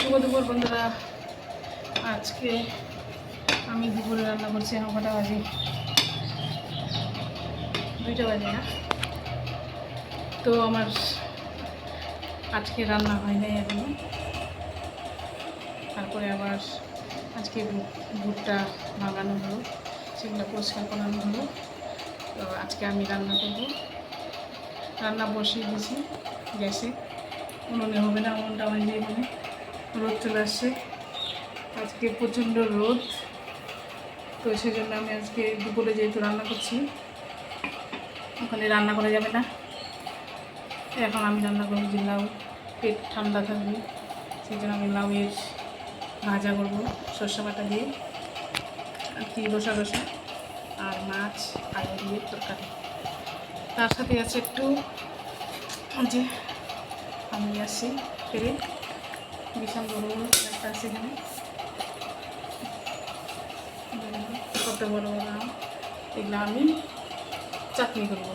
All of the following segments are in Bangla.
শুভ দুপুর বন্ধুরা। আজকে আমি দুপুরে রান্না করছি। এখন কটা বাজে? 2টা বাজে না। তো আমার আজকে রান্না হয় নাই এখনো। তারপরে আবার আজকে ভুট্টা ভাঙানো হলো, সেগুলো পরিষ্কার করানো হলো। তো আজকে আমি রান্না করব। রান্না বসিয়ে দিয়েছি গ্যাসে, উনুনে হবে না, উনুনটা আমার যে মানে রোদ চলে আসছে। আজকে প্রচণ্ড রোদ, তো সেজন্য আমি আজকে দুপুরে যেহেতু রান্না করছি, ওখানে রান্না করা যাবে না। এখন আমি রান্না করবো যে লাউ, পেট ঠান্ডা থাকবে, সেই জন্য আমি লাউয়ের ভাজা করবো সর্ষে বাটা দিয়ে, আর কি রসা রসা, আর মাছ আলু দিয়ে তরকারি। তার সাথে আছে একটু যে আমি আসছি ফেরে বিশাল বড় বড় একটা আছে এখানে, কত বড় বড় আম। এগুলো আমি চাটনি করবো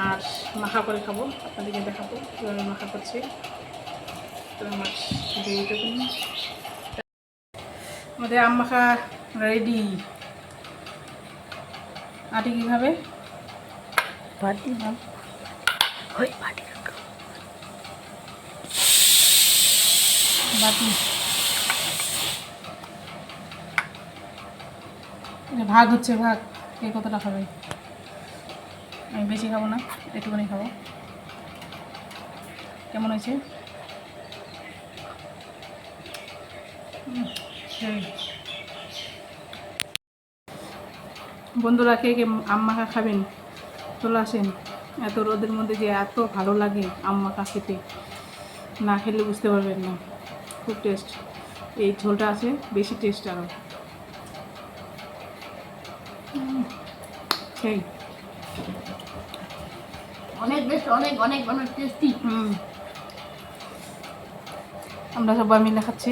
আর মাখা করে খাবো, আপনাদেরকে দেখাবো কীভাবে মাখা করছি। তো আমার এইটুকুনি, আমাদের আম মাখা রেডি। আটি কীভাবে বাটি বাটি ভাগ হচ্ছে, ভাগ কে কতটা খাবে। আমি বেশি খাবো না, একটুখানি খাবো। কেমন হয়েছে? বন্ধুরা, কে কে আম মাখা খাবেন চলে আসেন। এত রোদের মধ্যে যে এত ভালো লাগে আম মাখা খেতে, না খেলে বুঝতে পারবেন না। খুব টেস্ট, এই ঝোলটা আছে বেশি টেস্ট আরও। সেই অনেক বেশ, অনেক অনেক অনেক টেস্টি। আমরা সবাই মিলে খাচ্ছি।